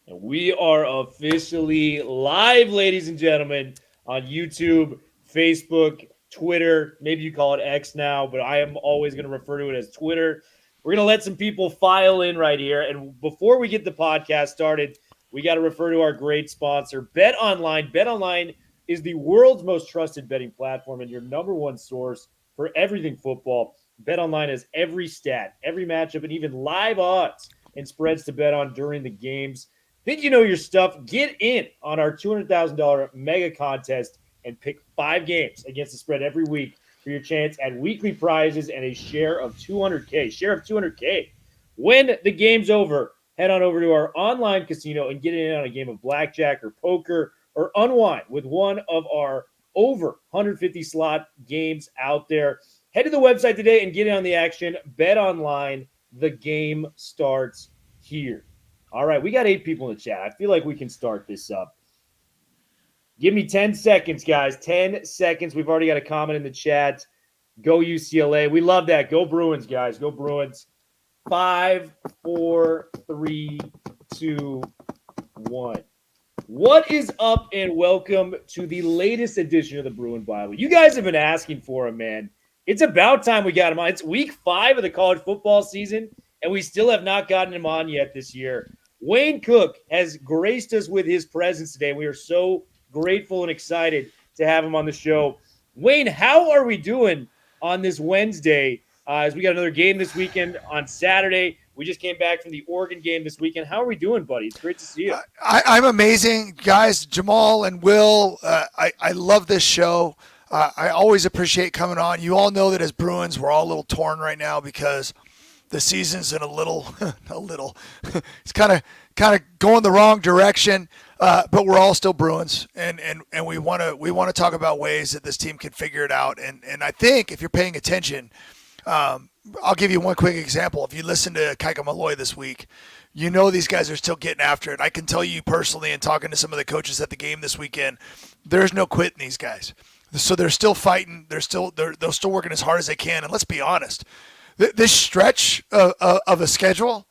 And we are officially live, ladies and gentlemen, on YouTube, Facebook, Twitter. Maybe you call it X now, but I am always going to refer to it as Twitter. We're going to let some people file in right here. And before we get the podcast started, we got to refer to our great sponsor, Bet Online. Bet Online is the world's most trusted betting platform and your number one source for everything football. Bet Online has every stat, every matchup, and even live odds and spreads to bet on during the games. Think you know your stuff? Get in on our $200,000 mega contest and pick 5 games against the spread every week for your chance at weekly prizes and a share of 200K. Share of 200K. When the game's over, head on over to our online casino and get in on a game of blackjack or poker or unwind with one of our over 150 slot games out there. Head to the website today and get in on the action. Bet online. The game starts here. All right, we got 8 people in the chat. I feel like we can start this up. Give me 10 seconds, guys. 10 seconds. We've already got a comment in the chat. Go UCLA. We love that. Go Bruins, guys. Go Bruins. 5, 4, 3, 2, 1. What is up, and welcome to the latest edition of the Bruin Bible. You guys have been asking for him, man. It's about time we got him on. It's week 5 of the college football season, and we still have not gotten him on yet this year. Wayne Cook has graced us with his presence today. We are so grateful and excited to have him on the show. Wayne, how are we doing on this Wednesday? As we got another game this weekend on Saturday. We just came back from the Oregon game this weekend. How are we doing, buddy? It's great to see you. I'm amazing, guys. Jamal and Will, I love this show. I always appreciate coming on. You all know that as Bruins, we're all a little torn right now because the season's in it's kind of going the wrong direction. But we're all still Bruins, and we want to talk about ways that this team can figure it out. And I think if you're paying attention, I'll give you one quick example. If you listen to Kaika Malloy this week, you know these guys are still getting after it. I can tell you personally, and talking to some of the coaches at the game this weekend, there's no quitting these guys. So they're still fighting. They're still working as hard as they can. And let's be honest, this stretch of a schedule,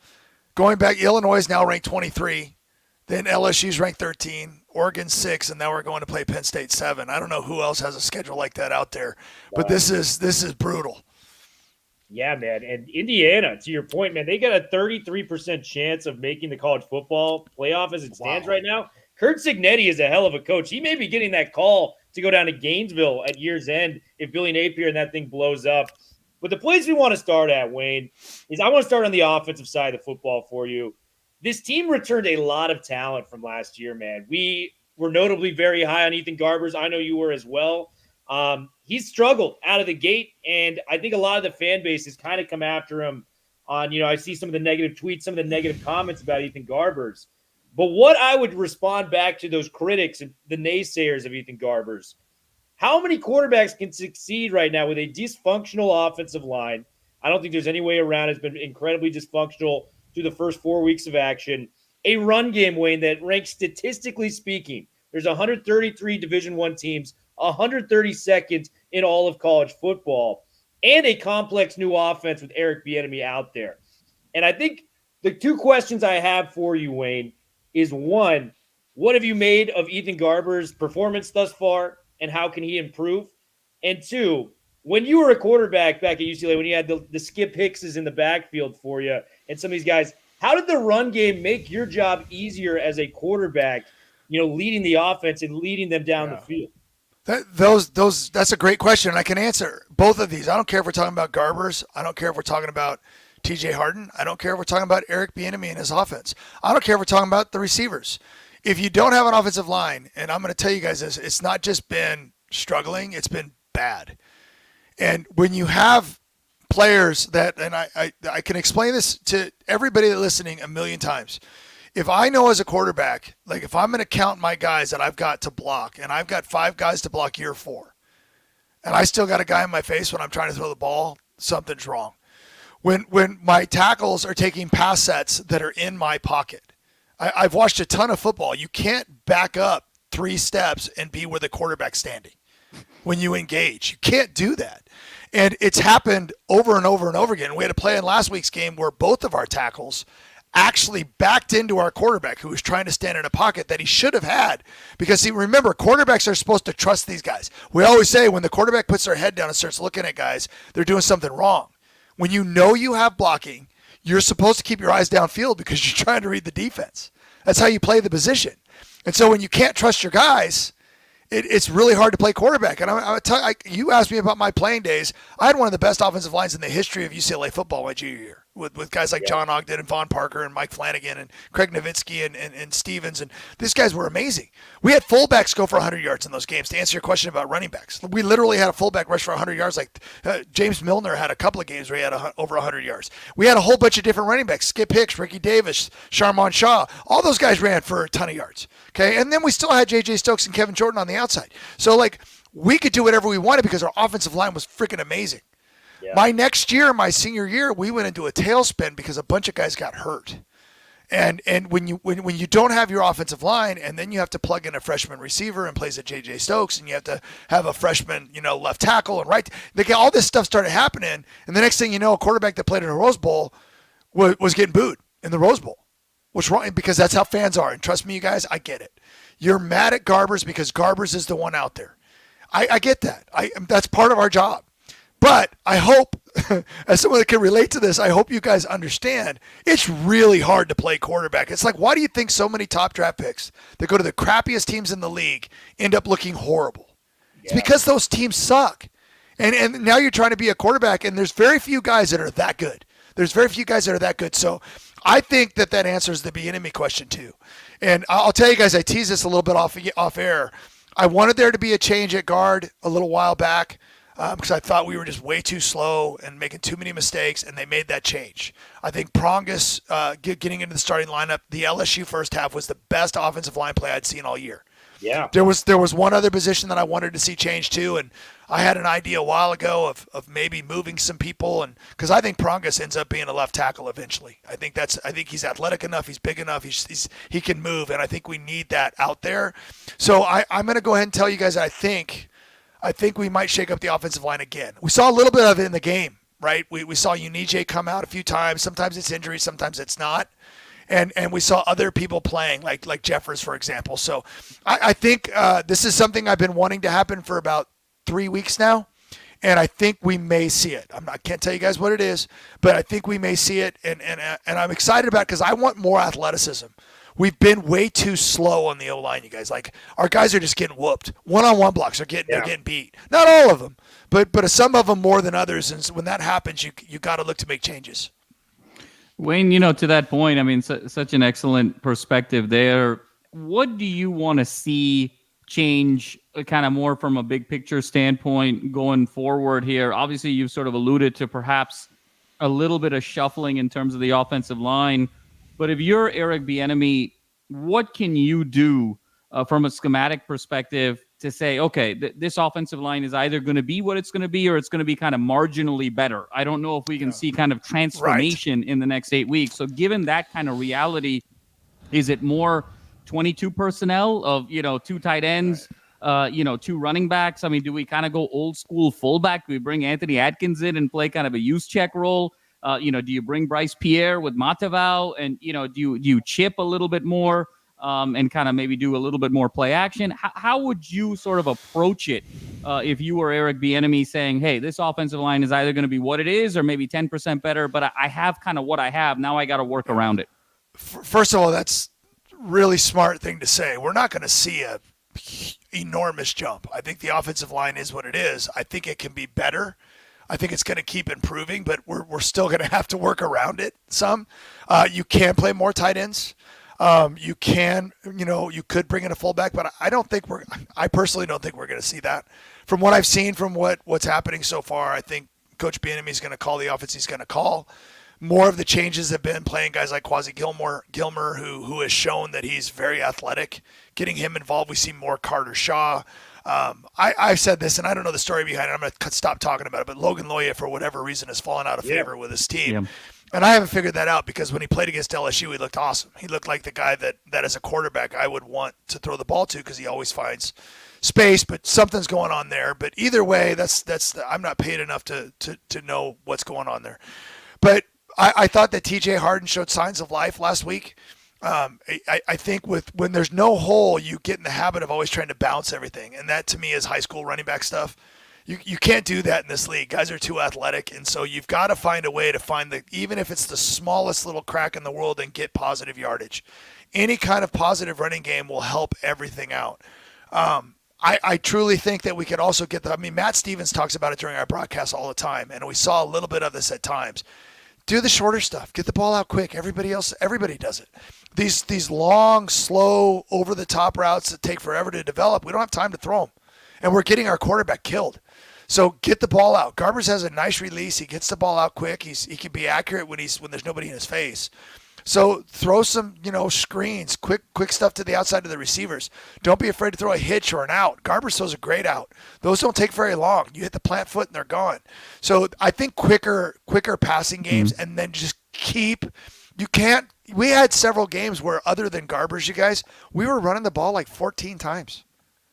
going back, Illinois is now ranked 23, then LSU's ranked 13, Oregon 6, and now we're going to play Penn State 7. I don't know who else has a schedule like that out there, but this is brutal. Yeah, man. And Indiana, to your point, man, they got a 33% chance of making the college football playoff as it stands right now. Kurt Cignetti is a hell of a coach. He may be getting that call to go down to Gainesville at year's end if Billy Napier and that thing blows up. But the place we want to start at, Wayne, is I want to start on the offensive side of the football for you. This team returned a lot of talent from last year, man. We were notably very high on Ethan Garbers. I know you were as well. He's struggled out of the gate, and I think a lot of the fan base has kind of come after him on, I see some of the negative tweets, some of the negative comments about Ethan Garbers. But what I would respond back to those critics and the naysayers of Ethan Garbers, how many quarterbacks can succeed right now with a dysfunctional offensive line? I don't think there's any way around it. It's been incredibly dysfunctional through the first 4 weeks of action. A run game, Wayne, that ranks statistically speaking. There's 133 Division I teams, 132nd in all of college football, and a complex new offense with Eric Bieniemy out there. And I think the 2 questions I have for you, Wayne, is 1, what have you made of Ethan Garbers' performance thus far, and how can he improve? And 2, when you were a quarterback back at UCLA, when you had the Skip Hickses in the backfield for you and some of these guys, how did the run game make your job easier as a quarterback, leading the offense and leading them down the field? That's a great question, and I can answer both of these. I don't care if we're talking about Garbers. I don't care if we're talking about TJ Harden. I don't care if we're talking about Eric Bieniemy and his offense. I don't care if we're talking about the receivers. If you don't have an offensive line, and I'm going to tell you guys this, it's not just been struggling, it's been bad. And when you have players that, and I can explain this to everybody that's listening a million times. If I know as a quarterback, like if I'm going to count my guys that I've got to block, and I've got 5 guys to block year 4, and I still got a guy in my face when I'm trying to throw the ball, something's wrong. When my tackles are taking pass sets that are in my pocket, I've watched a ton of football. You can't back up 3 steps and be where the quarterback's standing when you engage. You can't do that. And it's happened over and over and over again. We had a play in last week's game where both of our tackles actually backed into our quarterback who was trying to stand in a pocket that he should have had. Because, see, remember, quarterbacks are supposed to trust these guys. We always say when the quarterback puts their head down and starts looking at guys, they're doing something wrong. When you know you have blocking, you're supposed to keep your eyes downfield because you're trying to read the defense. That's how you play the position. And so when you can't trust your guys, it's really hard to play quarterback. And you asked me about my playing days. I had one of the best offensive lines in the history of UCLA football my junior year with guys like John Ogden and Von Parker and Mike Flanagan and Craig Nowitzki and Stevens. And these guys were amazing. We had fullbacks go for 100 yards in those games. To answer your question about running backs, we literally had a fullback rush for 100 yards. Like James Milner had a couple of games where he had over 100 yards. We had a whole bunch of different running backs: Skip Hicks, Ricky Davis, Sharmon Shaw. All those guys ran for a ton of yards. Okay, and then we still had J.J. Stokes and Kevin Jordan on the outside. So like we could do whatever we wanted because our offensive line was freaking amazing. Yeah. My next year, my senior year, we went into a tailspin because a bunch of guys got hurt. And when you don't have your offensive line, and then you have to plug in a freshman receiver and plays at J.J. Stokes, and you have to have a freshman, left tackle and right, all this stuff started happening. And the next thing you know, a quarterback that played in a Rose Bowl was getting booed in the Rose Bowl. What's wrong? Because that's how fans are. And trust me, you guys, I get it. You're mad at Garbers because Garbers is the one out there. I get that. That's part of our job. But I hope, as someone that can relate to this, I hope you guys understand it's really hard to play quarterback. It's like, why do you think so many top draft picks that go to the crappiest teams in the league end up looking horrible? Yeah. It's because those teams suck. And now you're trying to be a quarterback, and there's very few guys that are that good. So I think that answers the Bieniemy question too. And I'll tell you guys, I teased this a little bit off air. I wanted there to be a change at guard a little while back because I thought we were just way too slow and making too many mistakes, and they made that change. I think Prongus getting into the starting lineup, the LSU first half was the best offensive line play I'd seen all year. Yeah. There was one other position that I wanted to see change too, and I had an idea a while ago of maybe moving some people, and because I think Prongus ends up being a left tackle eventually. I think he's athletic enough, he's big enough, he can move, and I think we need that out there. So I'm going to go ahead and tell you guys that I think we might shake up the offensive line again. We saw a little bit of it in the game, right? We saw Unije come out a few times. Sometimes it's injury, sometimes it's not. And we saw other people playing, like Jeffers, for example. So I think this is something I've been wanting to happen for about 3 weeks now, and I think we may see it. I can't tell you guys what it is, but I think we may see it, and I'm excited about it because I want more athleticism. We've been way too slow on the O-line, you guys. Like, our guys are just getting whooped. One-on-one blocks are they're getting beat. Not all of them, but some of them more than others. And so when that happens, you got to look to make changes. Wayne, to that point, I mean, such an excellent perspective there. What do you want to see change kind of more from a big picture standpoint going forward here? Obviously, you've sort of alluded to perhaps a little bit of shuffling in terms of the offensive line. But if you're Eric Bieniemy, what can you do from a schematic perspective to say, okay, this offensive line is either going to be what it's going to be or it's going to be kind of marginally better? I don't know if we can see kind of transformation in the next 8 weeks. So given that kind of reality, is it more 22 personnel of, 2 tight ends, 2 running backs? I mean, do we kind of go old school fullback? Do we bring Anthony Atkins in and play kind of a use check role? Do you bring Bryce Pierre with Matavao and, do you chip a little bit more and kind of maybe do a little bit more play action? How would you sort of approach it if you were Eric Bieniemy saying, hey, this offensive line is either going to be what it is or maybe 10% better, but I have kind of what I have. Now I got to work around it. First of all, that's a really smart thing to say. We're not going to see a enormous jump. I think the offensive line is what it is. I think it can be better. I think it's going to keep improving, but we're still going to have to work around it some. You can play more tight ends. You can, you could bring in a fullback, but I personally don't think we're going to see that. From what I've seen from what's happening so far, I think Coach Bieniemy is going to call the offense he's going to call. More of the changes have been playing guys like Quasi Gilmer, who has shown that he's very athletic. Getting him involved, we see more Carter Shaw. I've said this, and I don't know the story behind it. I'm going to stop talking about it, but Logan Loya, for whatever reason, has fallen out of favor with his team. Yeah. And I haven't figured that out because when he played against LSU, he looked awesome. He looked like the guy that as a quarterback I would want to throw the ball to because he always finds space, but something's going on there. But either way, I'm not paid enough to know what's going on there. But I thought that TJ Harden showed signs of life last week. I think when there's no hole, you get in the habit of always trying to bounce everything. And that to me is high school running back stuff. You can't do that in this league. Guys are too athletic. And so you've got to find a way to find even if it's the smallest little crack in the world, and get positive yardage. Any kind of positive running game will help everything out. I truly think that we could also get Matt Stevens talks about it during our broadcast all the time. And we saw a little bit of this at times. Do the shorter stuff. Get the ball out quick. Everybody does it. These long, slow, over-the-top routes that take forever to develop, we don't have time to throw them. And we're getting our quarterback killed. So get the ball out. Garbers has a nice release. He gets the ball out quick. He can be accurate when there's nobody in his face. So throw some, screens, quick stuff to the outside of the receivers. Don't be afraid to throw a hitch or an out. Garbers throws a great out. Those don't take very long. You hit the plant foot and they're gone. So I think quicker passing games, and then just we had several games where, other than Garbers, you guys, we were running the ball like 14 times.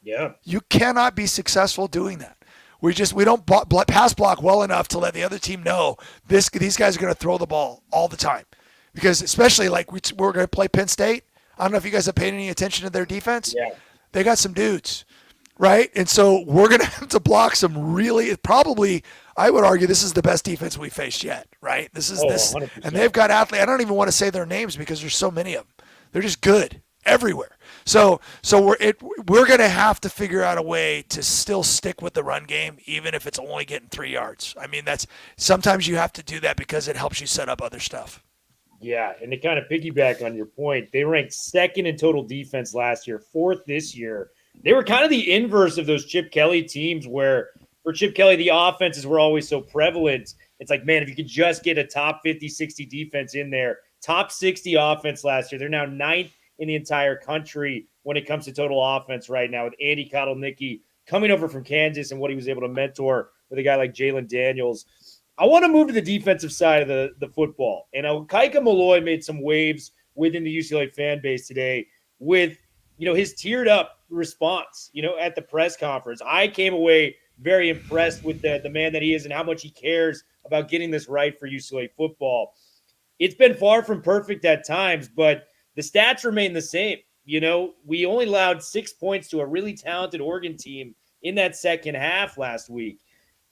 Yeah. You cannot be successful doing that. We don't pass block well enough to let the other team know these guys are going to throw the ball all the time. Because especially like we're going to play Penn State. I don't know if you guys have paid any attention to their defense. Yeah. They got some dudes, right? And so we're going to have to block some probably, I would argue, this is the best defense we've faced yet, right? This, 100%. and they've got athletes. I don't even want to say their names because there's so many of them. They're just good everywhere. So we're going to have to figure out a way to still stick with the run game, even if it's only getting 3 yards. I mean, sometimes you have to do that because it helps you set up other stuff. Yeah, and to kind of piggyback on your point, they ranked second in total defense last year, fourth this year. They were kind of the inverse of those Chip Kelly teams where for Chip Kelly, the offenses were always so prevalent. It's like, man, if you could just get a top 50, 60 defense in there, top 60 offense last year. They're now ninth in the entire country when it comes to total offense right now, with Andy Kotelnicki coming over from Kansas and what he was able to mentor with a guy like Jalen Daniels. I want to move to the defensive side of the football. And Kaika Malloy made some waves within the UCLA fan base today with, his tiered up response, at the press conference. I came away very impressed with the man that he is and how much he cares about getting this right for UCLA football. It's been far from perfect at times, but the stats remain the same. We only allowed 6 points to a really talented Oregon team in that second half last week.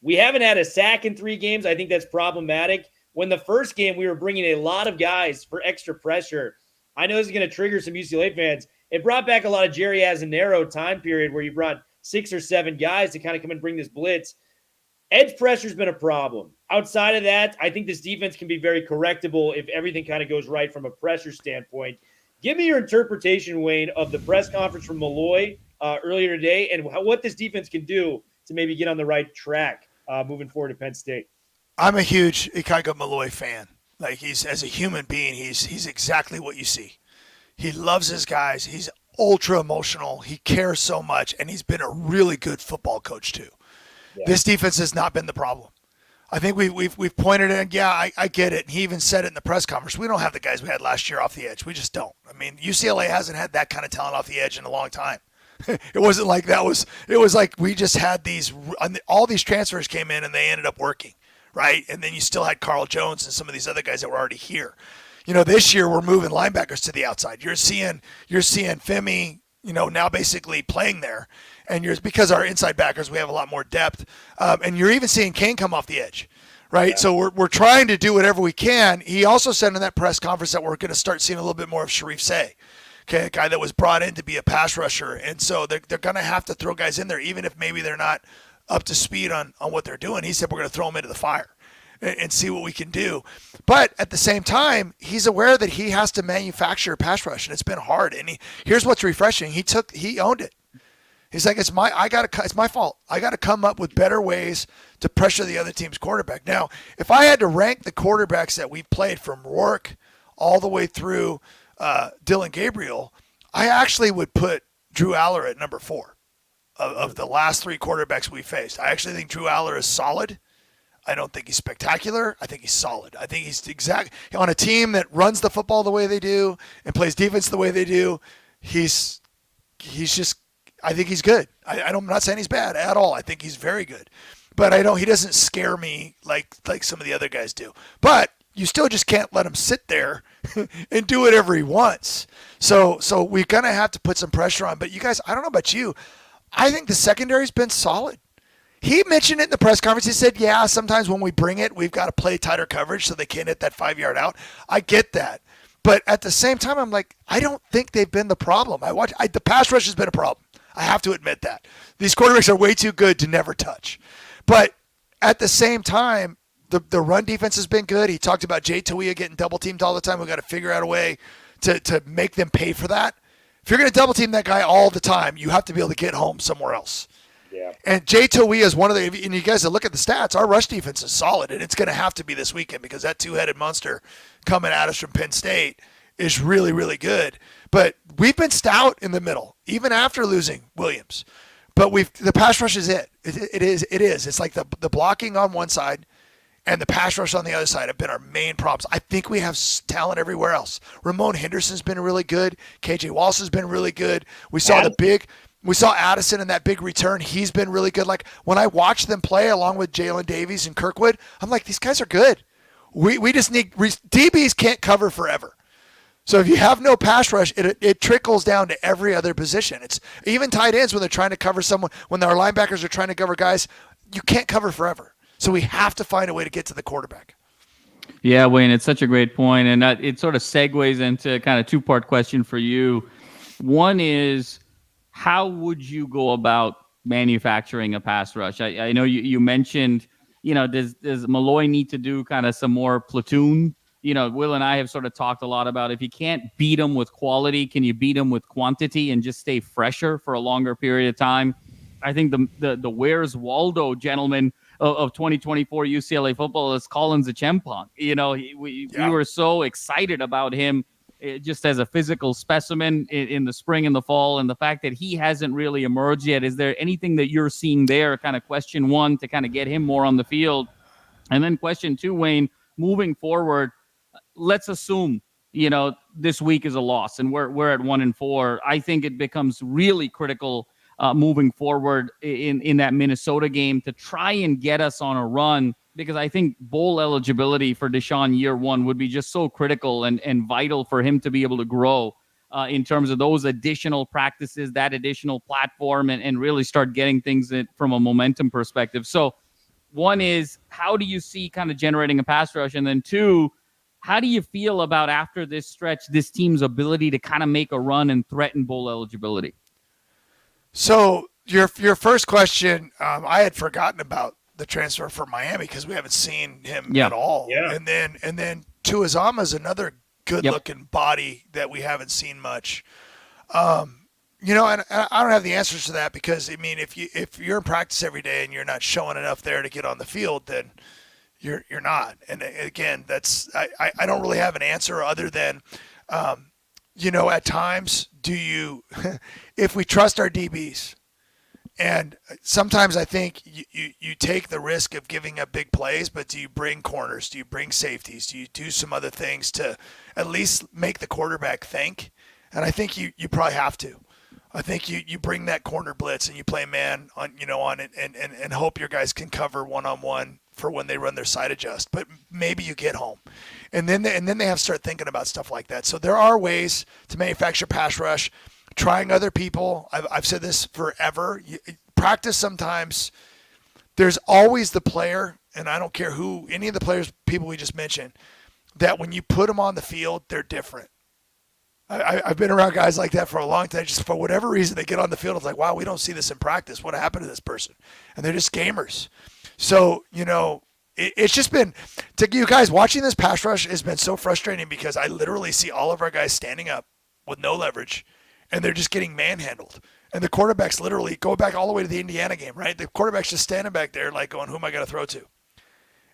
We haven't had a sack in 3 games. I think that's problematic. When the first game, we were bringing a lot of guys for extra pressure. I know this is going to trigger some UCLA fans. It brought back a lot of Jerry Azzinaro time period where you brought 6 or 7 guys to kind of come and bring this blitz. Edge pressure's been a problem. Outside of that, I think this defense can be very correctable if everything kind of goes right from a pressure standpoint. Give me your interpretation, Wayne, of the press conference from Malloy earlier today and what this defense can do to maybe get on the right track moving forward to Penn State. I'm a huge Kaika Malloy fan. Like, as a human being, he's exactly what you see. He loves his guys. He's ultra emotional. He cares so much, and he's been a really good football coach too. Yeah. This defense has not been the problem. I think we've pointed it. Yeah, I get it. He even said it in the press conference. We don't have the guys we had last year off the edge. We just don't. I mean, UCLA hasn't had that kind of talent off the edge in a long time. It wasn't like that was. It was like we just had all these transfers came in and they ended up working, right? And then you still had Carl Jones and some of these other guys that were already here. This year we're moving linebackers to the outside. You're seeing Femi, now basically playing there, and because our inside backers, we have a lot more depth, and you're even seeing Kane come off the edge, right? Yeah. So we're trying to do whatever we can. He also said in that press conference that we're going to start seeing a little bit more of Sharif Say, okay, a guy that was brought in to be a pass rusher, and so they're going to have to throw guys in there, even if maybe they're not up to speed on what they're doing. He said we're going to throw them into the fire and see what we can do. But at the same time, he's aware that he has to manufacture pass rush, and it's been hard. And here's what's refreshing: he owned it. He's like, it's my fault. I got to come up with better ways to pressure the other team's quarterback. Now, if I had to rank the quarterbacks that we've played from Rourke all the way through Dylan Gabriel, I actually would put Drew Aller at number 4 of the last 3 quarterbacks we faced. I actually think Drew Aller is solid. I don't think he's spectacular. I think he's solid. I think he's on a team that runs the football the way they do and plays defense the way they do. He's just, I think he's good. I'm not saying he's bad at all. I think he's very good, but he doesn't scare me like some of the other guys do. But you still just can't let him sit there and do whatever he wants. So we're going to have to put some pressure on. But you guys, I don't know about you. I think the secondary's been solid. He mentioned it in the press conference. He said, yeah, sometimes when we bring it, we've got to play tighter coverage so they can't hit that 5-yard out. I get that. But at the same time, I'm like, I don't think they've been the problem. The pass rush has been a problem. I have to admit that. These quarterbacks are way too good to never touch. But at the same time, the run defense has been good. He talked about Jay Toia getting double-teamed all the time. We've got to figure out a way to make them pay for that. If you're going to double-team that guy all the time, you have to be able to get home somewhere else. Yeah. And Jay Toia is one of the – and you guys look at the stats, our rush defense is solid, and it's going to have to be this weekend because that two-headed monster coming at us from Penn State is really, really good. But we've been stout in the middle, even after losing Williams. But the pass rush is it. It is. It's like the blocking on one side and the pass rush on the other side have been our main problems. I think we have talent everywhere else. Ramon Henderson's been really good. KJ Wallace has been really good. We saw Addison in that big return. He's been really good. Like when I watch them play along with Jalen Davies and Kirkwood, I'm like, these guys are good. We just need DBs can't cover forever. So if you have no pass rush, it trickles down to every other position. It's even tight ends when they're trying to cover someone, when our linebackers are trying to cover guys, you can't cover forever. So we have to find a way to get to the quarterback. Yeah, Wayne, it's such a great point, and it sort of segues into kind of two-part question for you. One is, how would you go about manufacturing a pass rush? I know you mentioned, does Malloy need to do kind of some more platoon? Will and I have sort of talked a lot about if you can't beat them with quality, can you beat them with quantity and just stay fresher for a longer period of time? I think the Where's Waldo gentleman of 2024 UCLA football is Collins Achempong. We were so excited about him just as a physical specimen in the spring and the fall, and the fact that he hasn't really emerged yet. Is there anything that you're seeing there, kind of question one, to kind of get him more on the field? And then question two, Wayne, moving forward, let's assume, this week is a loss and we're at 1-4. I think it becomes really critical moving forward in that Minnesota game to try and get us on a run, because I think bowl eligibility for Deshaun year one would be just so critical and vital for him to be able to grow in terms of those additional practices, that additional platform, and really start getting things from a momentum perspective. So one is, how do you see kind of generating a pass rush? And then two, how do you feel about, after this stretch, this team's ability to kind of make a run and threaten bowl eligibility? So your first question, I had forgotten about the transfer for Miami because we haven't seen him at all. Yeah. And then Tuazama's another good-looking body that we haven't seen much. And I don't have the answers to that because, I mean, if you're in practice every day and you're not showing enough there to get on the field, then you're not. And again, that's I don't really have an answer other than at times, if we trust our DBs, and sometimes I think you take the risk of giving up big plays, but do you bring corners? Do you bring safeties? Do you do some other things to at least make the quarterback think? And I think you probably have to. I think you bring that corner blitz and you play man on it and hope your guys can cover one-on-one for when they run their side adjust. But maybe you get home. And then they have to start thinking about stuff like that. So there are ways to manufacture pass rush, trying other people. I've said this forever. Practice sometimes. There's always the player, and I don't care who, any of the people we just mentioned, that when you put them on the field, they're different. I've been around guys like that for a long time. Just for whatever reason, they get on the field. It's like, wow, we don't see this in practice. What happened to this person? And they're just gamers. So, it's just been, to you guys, watching this pass rush has been so frustrating because I literally see all of our guys standing up with no leverage, and they're just getting manhandled. And the quarterback's literally, go back all the way to the Indiana game, right? The quarterback's just standing back there like going, who am I going to throw to?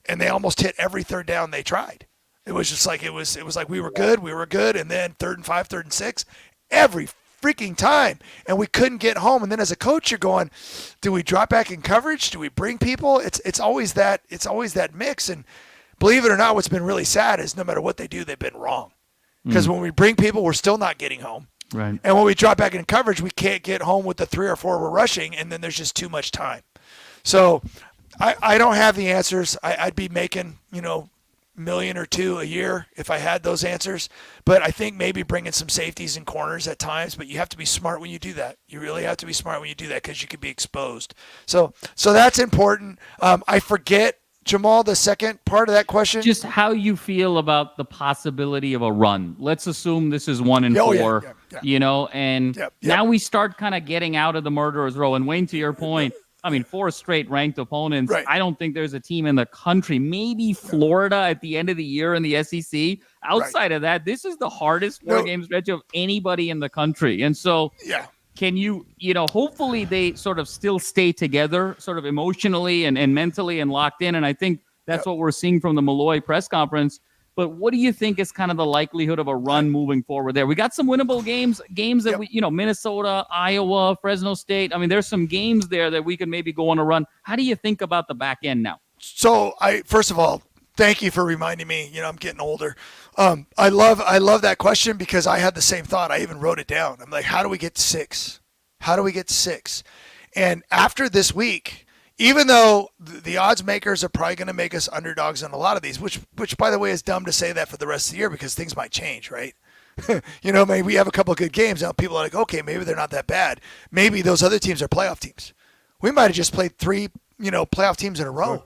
And they almost hit every third down they tried. It was just like, it was like we were good, and then 3rd and 5, 3rd and 6, every freaking time, and we couldn't get home. And then as a coach, you're going, do we drop back in coverage? Do we bring people? It's always that mix. And believe it or not, what's been really sad is no matter what they do, they've been wrong. Because when we bring people, we're still not getting home. Right. And when we drop back in coverage, we can't get home with the 3 or 4 we're rushing, and then there's just too much time. So I don't have the answers. I'd be making, million or two a year if I had those answers. But I think maybe bringing some safeties and corners at times. But you have to be smart when you do that. You really have to be smart when you do that because you could be exposed. So that's important. I forget, Jamal, the second part of that question. Just how you feel about the possibility of a run. Let's assume this is 1-4, and now we start kind of getting out of the murderer's row. And Wayne, to your point, I mean, 4 straight ranked opponents. Right. I don't think there's a team in the country, maybe Florida at the end of the year in the SEC. Outside of that, this is the hardest 4-game stretch of anybody in the country. And so can you, hopefully they sort of still stay together, sort of emotionally and mentally and locked in. And I think that's what we're seeing from the Malloy press conference. But what do you think is kind of the likelihood of a run moving forward there? We got some winnable games that we, Minnesota, Iowa, Fresno State. I mean, there's some games there that we could maybe go on a run. How do you think about the back end now? So first of all, thank you for reminding me. I'm getting older. I love that question because I had the same thought. I even wrote it down. I'm like, how do we get 6? How do we get 6? And after this week, even though the odds makers are probably going to make us underdogs on a lot of these, which by the way is dumb to say that for the rest of the year because things might change, right? Maybe we have a couple of good games now. People are like, okay, maybe they're not that bad. Maybe those other teams are playoff teams. We might have just played 3, playoff teams in a row.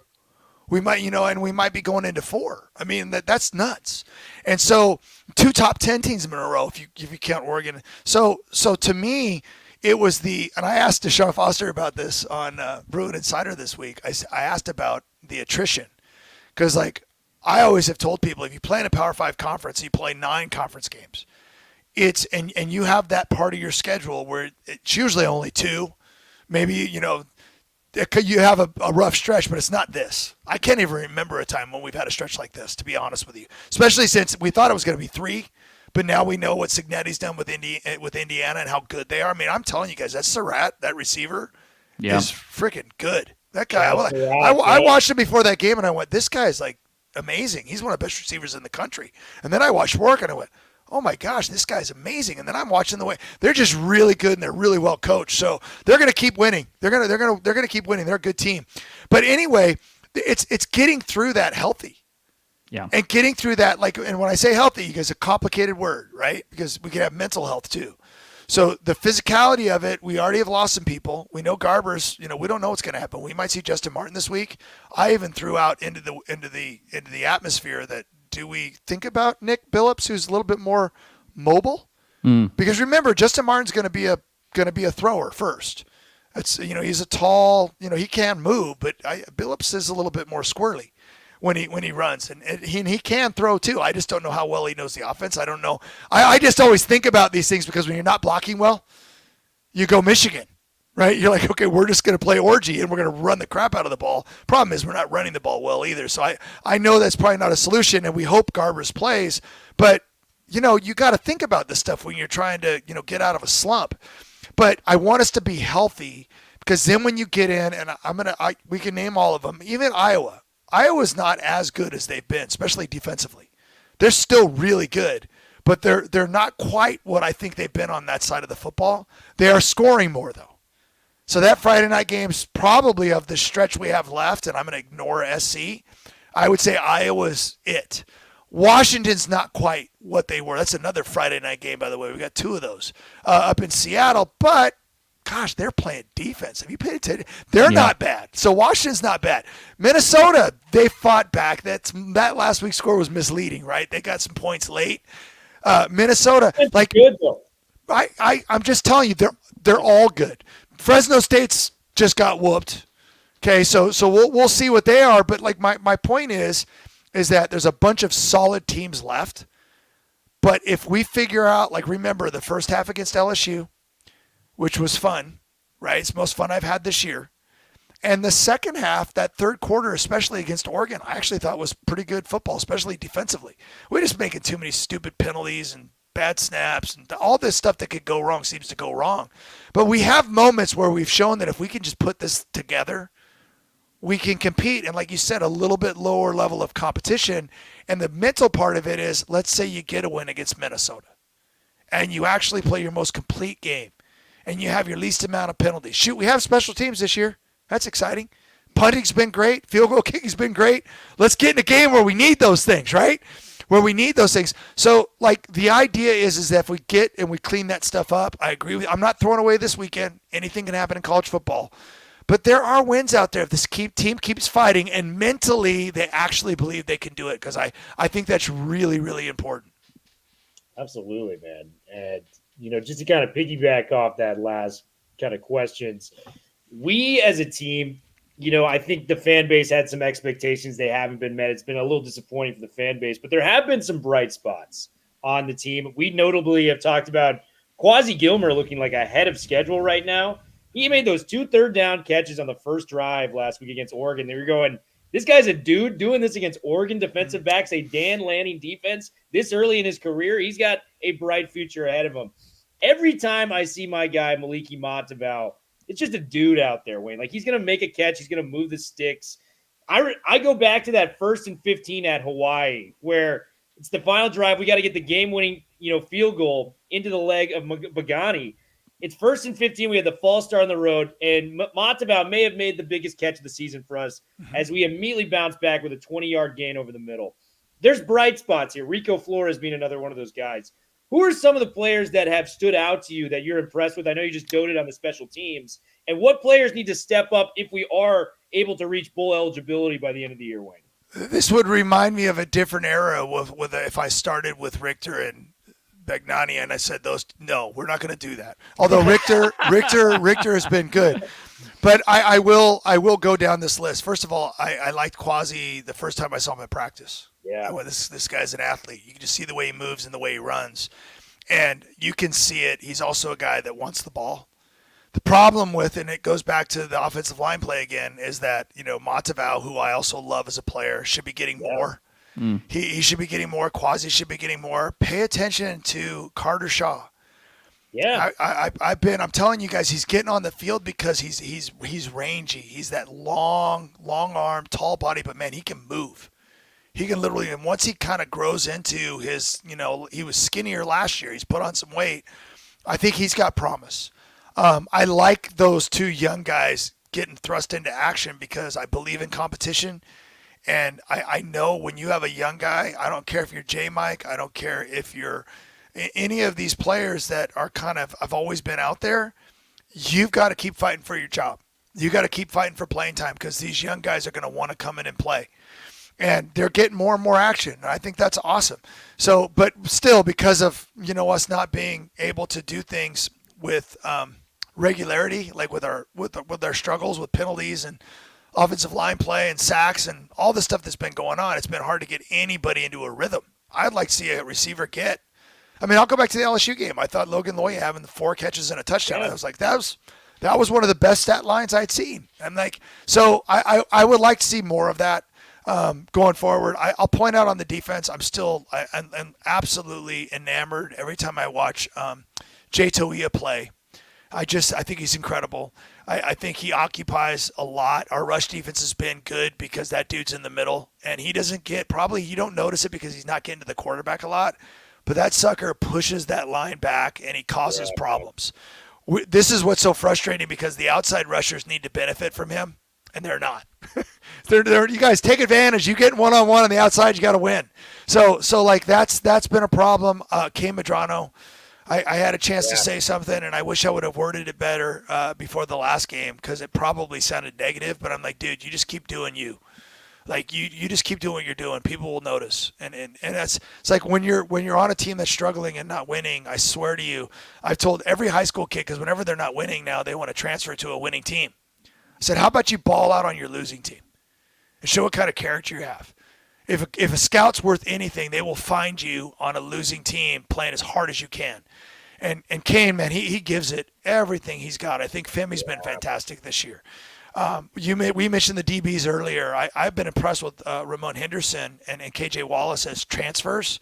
We might, and we might be going into 4. I mean, that's nuts. And so 2 top 10 teams in a row if you count Oregon. So to me, it was and I asked Deshaun Foster about this on Bruin Insider this week. I asked about the attrition because, I always have told people if you play in a Power 5 conference, you play 9 conference games. And you have that part of your schedule where it's usually only 2. Maybe, you have a rough stretch, but it's not this. I can't even remember a time when we've had a stretch like this, to be honest with you, especially since we thought it was going to be 3. But now we know what Cignetti's done with Indiana and how good they are. I mean, I'm telling you guys, that Surratt, that receiver, is freaking good. That guy, I watched him before that game, and I went, this guy is amazing. He's one of the best receivers in the country. And then I watched Rourke, and I went, oh my gosh, this guy's amazing. And then I'm watching the way they're just really good and they're really well coached. So they're going to keep winning. They're going to keep winning. They're a good team. But anyway, it's getting through that healthy. Yeah. And getting through that, and when I say healthy, you guys, a complicated word, right? Because we can have mental health too. So the physicality of it, we already have lost some people. We know Garber's, we don't know what's going to happen. We might see Justin Martin this week. I even threw out into the atmosphere that do we think about Nick Billups, who's a little bit more mobile? Because remember, Justin Martin's going to be a thrower first. It's he's a tall, he can move, but Billups is a little bit more squirrely when he runs, and he can throw too. I just don't know how well he knows the offense. I don't know. I just always think about these things because when you're not blocking well, you go Michigan, right? You're like, okay, we're just going to play orgy and we're going to run the crap out of the ball. Problem is we're not running the ball well either. So I know that's probably not a solution, and we hope Garber's plays, but you got to think about this stuff when you're trying to get out of a slump. But I want us to be healthy because then when you get in, and we can name all of them, even Iowa. Iowa's not as good as they've been, especially defensively. They're still really good, but they're not quite what I think they've been on that side of the football. They are scoring more, though. So that Friday night game's probably of the stretch we have left, and I'm going to ignore SC. I would say Iowa's it. Washington's not quite what they were. That's another Friday night game, by the way. We got 2 of those up in Seattle, but gosh, they're playing defense. Have you paid attention? They're not bad. So Washington's not bad. Minnesota, they fought back. That last week's score was misleading, right? They got some points late. Minnesota, that's good though. I'm just telling you, they're all good. Fresno State's just got whooped. Okay, so we'll see what they are. But my point is that there's a bunch of solid teams left. But if we figure out, remember the first half against LSU, which was fun, right? It's the most fun I've had this year. And the second half, that third quarter, especially against Oregon, I actually thought was pretty good football, especially defensively. We're just making too many stupid penalties and bad snaps, and all this stuff that could go wrong seems to go wrong. But we have moments where we've shown that if we can just put this together, we can compete. And like you said, a little bit lower level of competition. And the mental part of it is, let's say you get a win against Minnesota and you actually play your most complete game and you have your least amount of penalties. Shoot, we have special teams this year. That's exciting. Punting's been great. Field goal kicking's been great. Let's get in a game where we need those things, right? Where we need those things. So, like, the idea is that if we get and we clean that stuff up, I agree with you. I'm not throwing away this weekend. Anything can happen in college football. But there are wins out there if this team keeps fighting and mentally they actually believe they can do it, because I think that's really, really important. Absolutely, man. And, just to kind of piggyback off that last kind of questions, we as a team, I think the fan base had some expectations. They haven't been met. It's been a little disappointing for the fan base, but there have been some bright spots on the team. We notably have talked about Quasi Gilmer looking like ahead of schedule right now. He made those 2 third-down catches on the first drive last week against Oregon. They were going, this guy's a dude doing this against Oregon defensive backs, a Dan Lanning defense this early in his career. He's got a bright future ahead of him. Every time I see my guy, Maliki Matavao, it's just a dude out there, Wayne. Like, he's going to make a catch. He's going to move the sticks. I go back to that 1st and 15 at Hawaii, where it's the final drive. We got to get the game-winning, field goal into the leg of Bagani. It's 1st and 15. We had the false start on the road, and Matavao may have made the biggest catch of the season for us as we immediately bounced back with a 20-yard gain over the middle. There's bright spots here. Rico Flores being another one of those guys. Who are some of the players that have stood out to you that you're impressed with? I know you just doted on the special teams. And what players need to step up if we are able to reach bowl eligibility by the end of the year, Wayne? This would remind me of a different era with if I started with Richter and Bagnani, and I said no, we're not going to do that. Although Richter has been good, but I will go down this list. First of all, I liked Quasi the first time I saw him at practice. Yeah, this guy's an athlete. You can just see the way he moves and the way he runs, and you can see it. He's also a guy that wants the ball. The problem with, and it goes back to the offensive line play again, is that Matavao, who I also love as a player, should be getting more. He should be getting more. Quasi should be getting more. Pay attention to Carter Shaw. Yeah, I'm telling you guys, he's getting on the field because he's rangy. He's that long arm, tall body, but man, he can move. He can literally, and once he kind of grows into his, he was skinnier last year. He's put on some weight. I think he's got promise. I like those 2 young guys getting thrust into action because I believe in competition. And I know when you have a young guy, I don't care if you're J-Mike, I don't care if you're any of these players that are I've always been out there, you've got to keep fighting for your job. You got to keep fighting for playing time because these young guys are going to want to come in and play. And they're getting more and more action. And I think that's awesome. So, but still, because of, us not being able to do things with regularity, like with our struggles with penalties and offensive line play and sacks and all the stuff that's been going on, it's been hard to get anybody into a rhythm. I'd like to see a receiver get. I mean, I'll go back to the LSU game. I thought Logan Loya having the 4 catches and a touchdown. I was like, that was one of the best stat lines I'd seen. I'm like, so I would like to see more of that going forward. I'll point out on the defense, I'm absolutely enamored every time I watch Jay Toia play. I think he's incredible. I think he occupies a lot. Our rush defense has been good because that dude's in the middle, and he doesn't get, probably you don't notice it because he's not getting to the quarterback a lot, but that sucker pushes that line back, and he causes problems. This is what's so frustrating because the outside rushers need to benefit from him, and they're not. You guys take advantage. You get one-on-one on the outside, you got to win. So like that's been a problem. Kay Medrano, I had a chance to say something, and I wish I would have worded it better before the last game because it probably sounded negative. But I'm like, dude, you just keep doing you. Like you just keep doing what you're doing. People will notice, and it's like when you're on a team that's struggling and not winning. I swear to you, I've told every high school kid because whenever they're not winning now, they want to transfer to a winning team. I said, how about you ball out on your losing team and show what kind of character you have. If a scout's worth anything, they will find you on a losing team playing as hard as you can. And Kane, man, he gives it everything he's got. I think Femi's been fantastic this year. We mentioned the DBs earlier. I've been impressed with Ramon Henderson and KJ Wallace as transfers.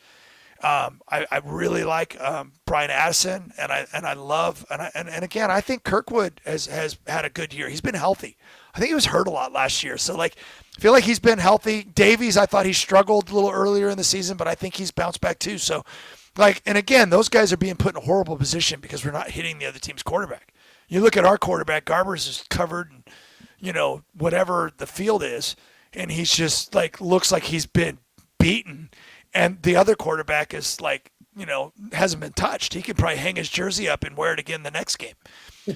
I really like Brian Addison, and I love and again I think Kirkwood has had a good year. He's been healthy. I think he was hurt a lot last year, so I feel like he's been healthy. Davies, I thought he struggled a little earlier in the season, but I think he's bounced back too. So and again, those guys are being put in a horrible position because we're not hitting the other team's quarterback. You look at our quarterback, Garbers is covered, and whatever the field is, and he's just like looks like he's been beaten, and the other quarterback is like hasn't been touched. He could probably hang his jersey up and wear it again the next game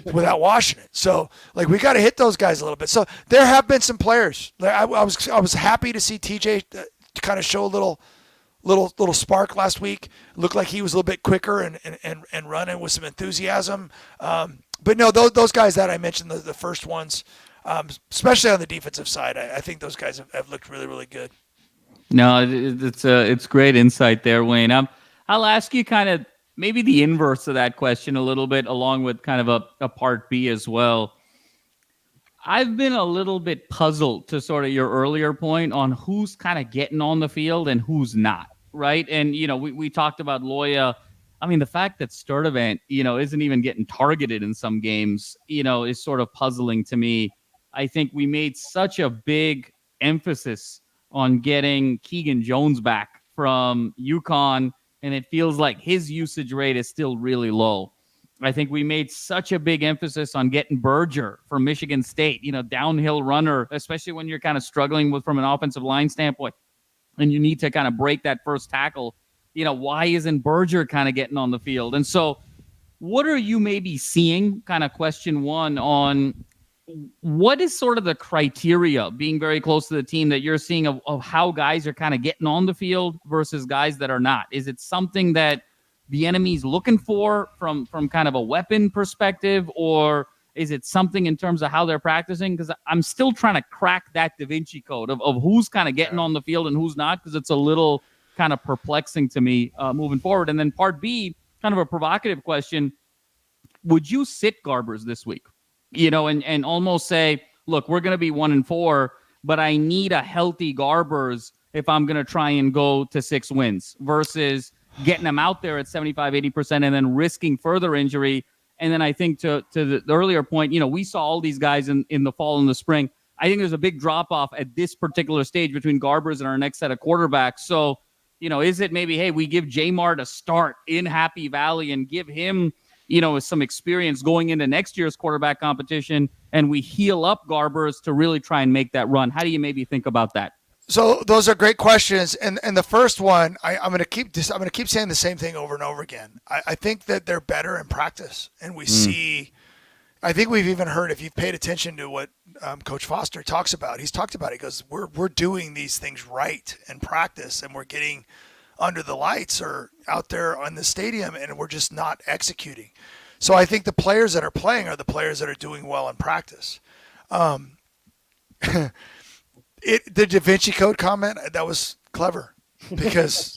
without washing it. So like we got to hit those guys a little bit. So there have been some players. I was happy to see TJ kind of show a little spark last week. Looked like he was a little bit quicker and running with some enthusiasm. But no, those guys that I mentioned, the first ones, especially on the defensive side, I think those guys have looked really, really good. No, it's great insight there, Wayne. I'll ask you kind of maybe the inverse of that question a little bit, along with kind of a part B as well. I've been a little bit puzzled to sort of your earlier point on who's kind of getting on the field and who's not, right? And, we talked about Loya. I mean, the fact that Sturdivant, isn't even getting targeted in some games, is sort of puzzling to me. I think we made such a big emphasis on getting Keegan Jones back from UConn, and it feels like his usage rate is still really low. I think we made such a big emphasis on getting Berger from Michigan State, downhill runner, especially when you're kind of struggling from an offensive line standpoint, and you need to kind of break that first tackle. Why isn't Berger kind of getting on the field? And so what are you maybe seeing, kind of question one, on what is sort of the criteria, being very close to the team, that you're seeing of how guys are kind of getting on the field versus guys that are not? Is it something that the enemy's looking for from kind of a weapon perspective, or is it something in terms of how they're practicing? Because I'm still trying to crack that Da Vinci code of who's kind of getting on the field and who's not, because it's a little kind of perplexing to me moving forward. And then part B, kind of a provocative question. Would you sit Garbers this week? And almost say, look, we're going to be 1-4, but I need a healthy Garbers if I'm going to try and go to 6 wins, versus getting them out there at 75, 80% and then risking further injury. And then I think to the earlier point, we saw all these guys in the fall and the spring. I think there's a big drop-off at this particular stage between Garbers and our next set of quarterbacks. So, is it maybe, hey, we give Jamar to start in Happy Valley and give him some experience going into next year's quarterback competition, and we heal up Garbers to really try and make that run? How do you maybe think about that? So those are great questions. And the first one, I'm going to keep saying the same thing over and over again. I think that they're better in practice, and we see, I think we've even heard, if you've paid attention to what Coach Foster talks about, he's talked about it. He goes, we're doing these things right in practice, and we're getting under the lights or out there on the stadium, and we're just not executing. So I think the players that are playing are the players that are doing well in practice. The Da Vinci Code comment, that was clever, because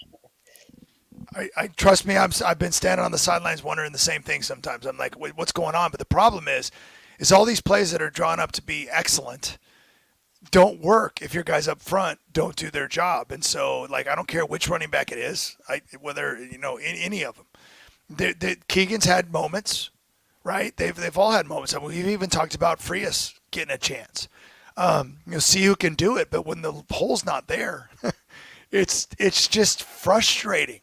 I trust me, I've been standing on the sidelines wondering the same thing sometimes. I'm like, wait, what's going on? But the problem is all these plays that are drawn up to be excellent don't work if your guys up front don't do their job. And so, like, I don't care which running back it is, whether any of them. Keegan's had moments, right? They've all had moments. I mean, we've even talked about Frias getting a chance. See who can do it, but when the hole's not there, it's just frustrating.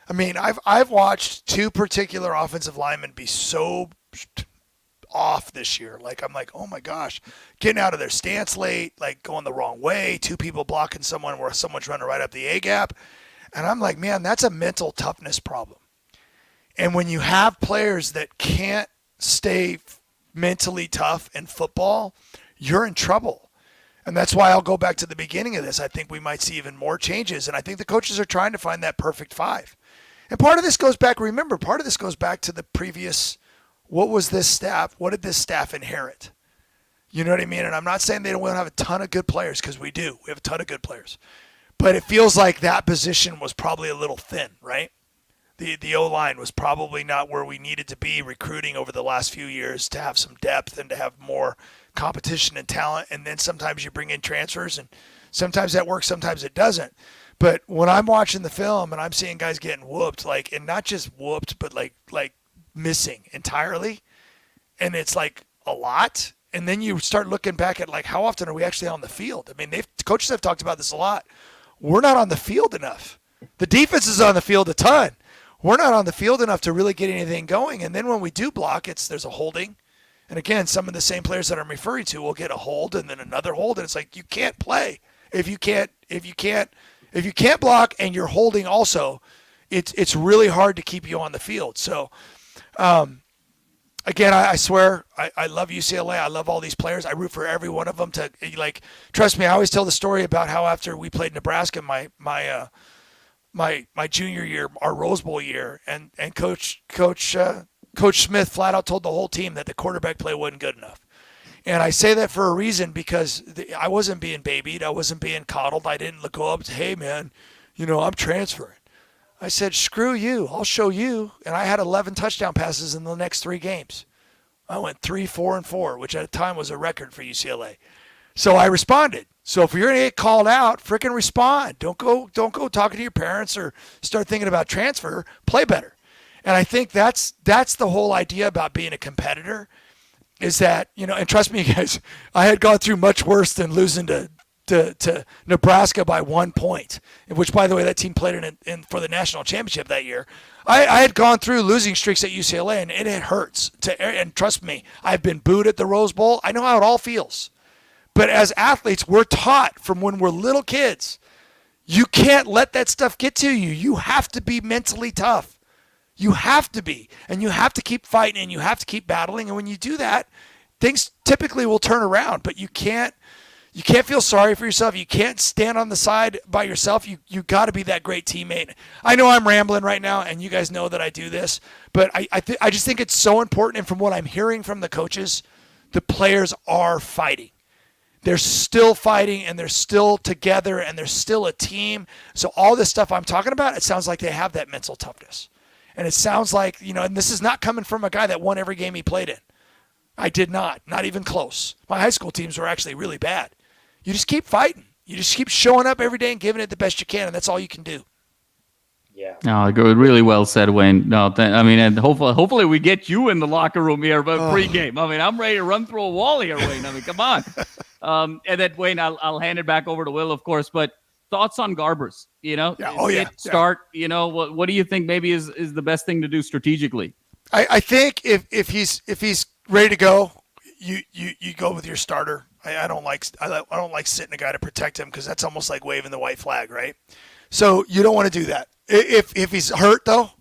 I mean, I've watched 2 particular offensive linemen be so off this year. Like, I'm like, oh my gosh, getting out of their stance late, like going the wrong way, 2 people blocking someone where someone's running right up the A gap. And I'm like, man, that's a mental toughness problem. And when you have players that can't stay mentally tough in football, you're in trouble. And that's why I'll go back to the beginning of this. I think we might see even more changes. And I think the coaches are trying to find that perfect 5. And part of this goes back to the previous, what was this staff? What did this staff inherit? You know what I mean? And I'm not saying we don't have a ton of good players, because we do. We have a ton of good players. But it feels like that position was probably a little thin, right? The O-line was probably not where we needed to be recruiting over the last few years to have some depth and to have more competition and talent. And then sometimes you bring in transfers, and sometimes that works, sometimes it doesn't. But when I'm watching the film and I'm seeing guys getting whooped, and not just whooped, but like missing entirely, and it's like a lot. And then you start looking back at how often are we actually on the field? I mean, coaches have talked about this a lot. We're not on the field enough. The defense is on the field a ton. We're not on the field enough to really get anything going. And then when we do block, there's a holding, And again, some of the same players that I'm referring to will get a hold and then another hold, and it's like you can't play if you can't block and you're holding also. It's really hard to keep you on the field. So, again, I swear I love UCLA. I love all these players. I root for every one of them to trust me. I always tell the story about how after we played Nebraska my junior year, our Rose Bowl year, and Coach Smith flat out told the whole team that the quarterback play wasn't good enough. And I say that for a reason because I wasn't being babied. I wasn't being coddled. I didn't go up and say, hey, man, I'm transferring. I said, screw you. I'll show you. And I had 11 touchdown passes in the next 3 games. I went 3, 4, and 4, which at the time was a record for UCLA. So I responded. So if you're going to get called out, frickin' respond. Don't go talking to your parents or start thinking about transfer. Play better. And I think that's the whole idea about being a competitor is that, and trust me, guys, I had gone through much worse than losing to Nebraska by 1 point, which, by the way, that team played in for the national championship that year. I had gone through losing streaks at UCLA, and it hurts. And trust me, I've been booed at the Rose Bowl. I know how it all feels. But as athletes, we're taught from when we're little kids, you can't let that stuff get to you. You have to be mentally tough. You have to be. And you have to keep fighting, and you have to keep battling. And when you do that, things typically will turn around. But you can't feel sorry for yourself. You can't stand on the side by yourself. You got to be that great teammate. I know I'm rambling right now, and you guys know that I do this, but I just think it's so important. And from what I'm hearing from the coaches, the players are fighting. They're still fighting, and they're still together, and they're still a team. So all this stuff I'm talking about, it sounds like they have that mental toughness. And it sounds like, and this is not coming from a guy that won every game he played in. I did not even close. My high school teams were actually really bad. You just keep fighting. You just keep showing up every day and giving it the best you can, and that's all you can do. Yeah. No, really well said, Wayne. No, and hopefully we get you in the locker room here, but pregame. I'm ready to run through a wall here, Wayne. Come on. And then Wayne, I'll hand it back over to Will, of course. But thoughts on Garbers? Start. What do you think maybe is the best thing to do strategically? I think if he's ready to go, you go with your starter. I don't like sitting a guy to protect him because that's almost like waving the white flag, right? So you don't want to do that. If he's hurt though,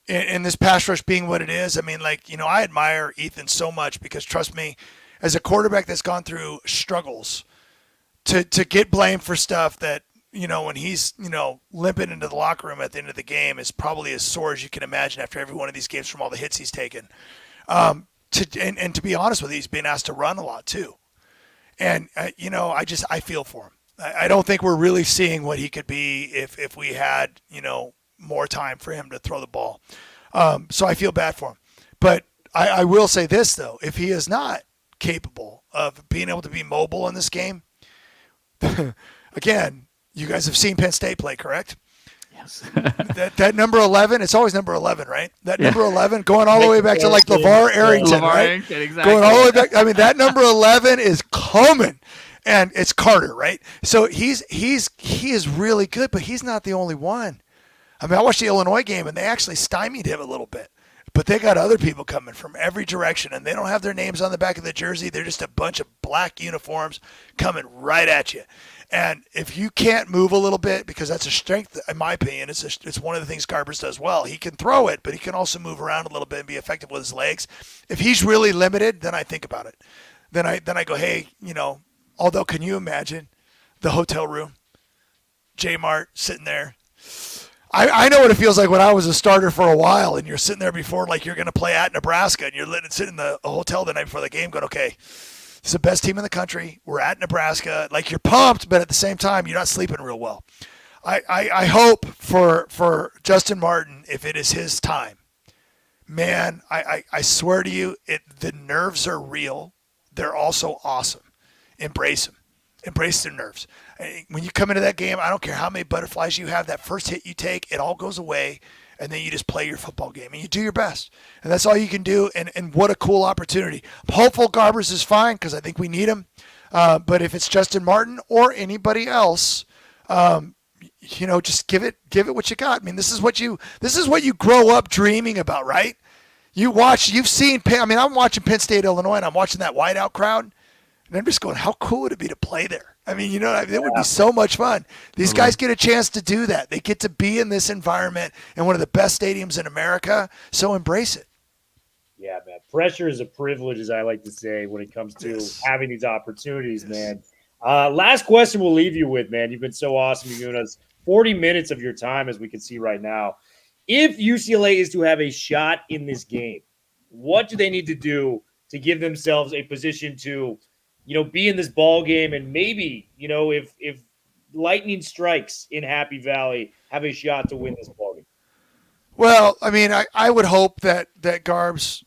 in this pass rush being what it is, I admire Ethan so much because trust me, as a quarterback that's gone through struggles, to get blamed for stuff that when he's limping into the locker room at the end of the game is probably as sore as you can imagine after every one of these games from all the hits he's taken. To be honest with you, he's been asked to run a lot too. And, I feel for him. I don't think we're really seeing what he could be if we had, more time for him to throw the ball. So I feel bad for him. But I will say this, though. If he is not capable of being able to be mobile in this game, again, you guys have seen Penn State play, correct? Yes. that number 11, it's always number 11, right? That number 11 going all the way back to like LeVar Arrington, right? Exactly. Going all the way back. That number 11 is coming, and it's Carter, right? So he is really good, but he's not the only one. I watched the Illinois game, and they actually stymied him a little bit. But they got other people coming from every direction, and they don't have their names on the back of the jersey. They're just a bunch of black uniforms coming right at you. And if you can't move a little bit, because that's a strength, in my opinion, it's one of the things Garbers does well. He can throw it, but he can also move around a little bit and be effective with his legs. If he's really limited, then I think about it. Then I go, hey, although can you imagine the hotel room, J-Mart sitting there? I know what it feels like when I was a starter for a while, and you're sitting there before like you're going to play at Nebraska, and you're sitting in the hotel the night before the game going, okay, it's the best team in the country. We're at Nebraska. Like, you're pumped, but at the same time, you're not sleeping real well. I hope for Justin Martin, if it is his time, man, I swear to you, the nerves are real. They're also awesome. Embrace them. Embrace their nerves. When you come into that game, I don't care how many butterflies you have, that first hit you take, it all goes away, and then you just play your football game, and you do your best. And that's all you can do, and what a cool opportunity. I'm hopeful Garbers is fine because I think we need him. But if it's Justin Martin or anybody else, just give it what you got. This is what you grow up dreaming about, right? You've seen Penn. I mean, I'm watching Penn State, Illinois, and I'm watching that whiteout crowd, and I'm just going, how cool would it be to play there? I mean, it would be so much fun. These guys get a chance to do that. They get to be in this environment in one of the best stadiums in America, so embrace it. Yeah, man. Pressure is a privilege, as I like to say, when it comes to having these opportunities, man. Last question we'll leave you with, man. You've been so awesome. You've given us 40 minutes of your time, as we can see right now. If UCLA is to have a shot in this game, what do they need to do to give themselves a position to, be in this ball game and maybe, if lightning strikes in Happy Valley, have a shot to win this ball game? Well, I mean, I would hope that Garbs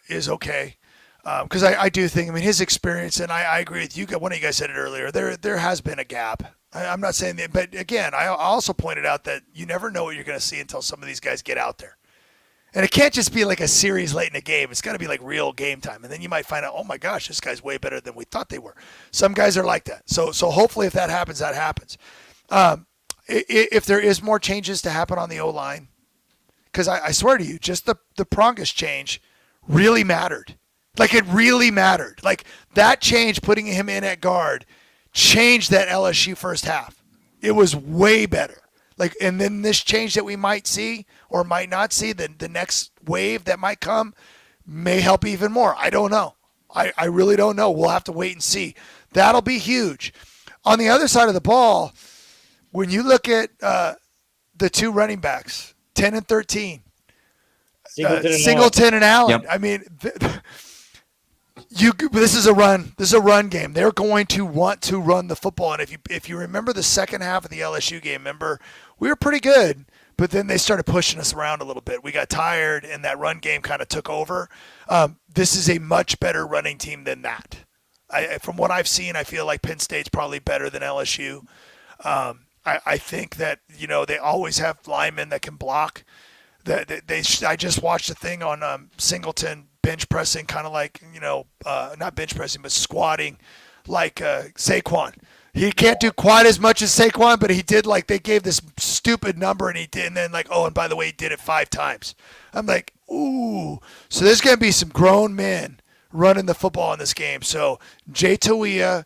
is okay. Because I do think, his experience, and I agree with you. One of you guys said it earlier. There has been a gap. I'm not saying that, but again, I also pointed out that you never know what you're going to see until some of these guys get out there. And it can't just be like a series late in a game. It's got to be like real game time. And then you might find out, oh my gosh, this guy's way better than we thought they were. Some guys are like that. So hopefully if that happens, that happens. If there is more changes to happen on the O-line, because I swear to you, just the Prongas change really mattered. Like, it really mattered. Like, that change, putting him in at guard, changed that LSU first half. It was way better. Like, and then this change that we might see or might not see, the next wave that might come may help even more. I don't know. I really don't know. We'll have to wait and see. That'll be huge. On the other side of the ball, when you look at the two running backs, 10 and 13, Singleton and Allen. Yep. I mean, this is a run. This is a run game. They're going to want to run the football. And if you remember the second half of the LSU game, we were pretty good, but then they started pushing us around a little bit. We got tired, and that run game kind of took over. This is a much better running team than that. From what I've seen, I feel like Penn State's probably better than LSU. I think that they always have linemen that can block. I just watched a thing on Singleton bench pressing, kind of like not bench pressing, but squatting like Saquon. He can't do quite as much as Saquon, but he did, like, they gave this stupid number, and he did, and then like, oh, and by the way, he did it 5 times. I'm like, ooh. So there's gonna be some grown men running the football in this game. So Jay Tawia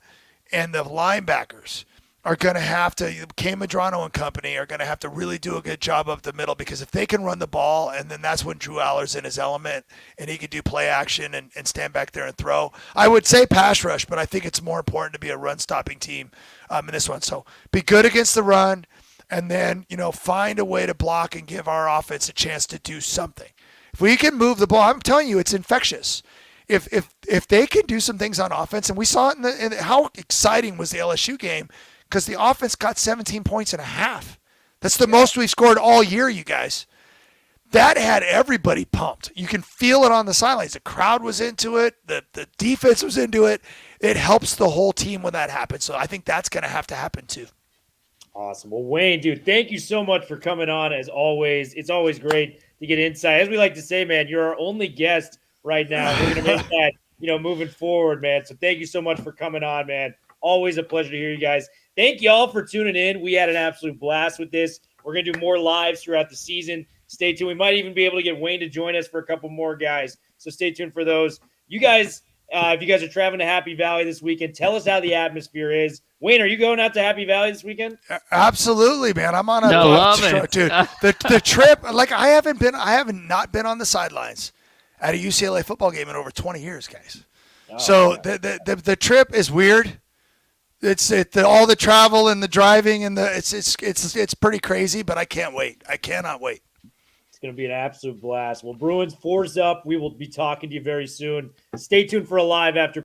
and the linebackers are going to have to, Cam Madrano and company are going to have to really do a good job up the middle, because if they can run the ball, and then that's when Drew Aller's in his element and he can do play action and stand back there and throw. I would say pass rush, but I think it's more important to be a run-stopping team in this one. So be good against the run, and then, find a way to block and give our offense a chance to do something. If we can move the ball, I'm telling you, it's infectious. If they can do some things on offense, and we saw it in how exciting was the LSU game, because the offense got 17 points and a half. That's the most we've scored all year, you guys. That had everybody pumped. You can feel it on the sidelines. The crowd was into it. The defense was into it. It helps the whole team when that happens. So I think that's going to have to happen too. Awesome. Well, Wayne, dude, thank you so much for coming on, as always. It's always great to get insight. As we like to say, man, you're our only guest right now. We're going to make that, moving forward, man. So thank you so much for coming on, man. Always a pleasure to hear you guys. Thank you all for tuning in. We had an absolute blast with this. We're going to do more lives throughout the season. Stay tuned. We might even be able to get Wayne to join us for a couple more guys. So stay tuned for those. You guys, if you guys are traveling to Happy Valley this weekend, tell us how the atmosphere is. Wayne, are you going out to Happy Valley this weekend? Absolutely, man. I'm on a love it. Dude, the trip, like, I haven't not been on the sidelines at a UCLA football game in over 20 years, guys. Oh, so the trip is weird. It's all the travel and the driving and it's pretty crazy, but I can't wait. I cannot wait. It's going to be an absolute blast. Well, Bruins, 4's up. We will be talking to you very soon. Stay tuned for a live after.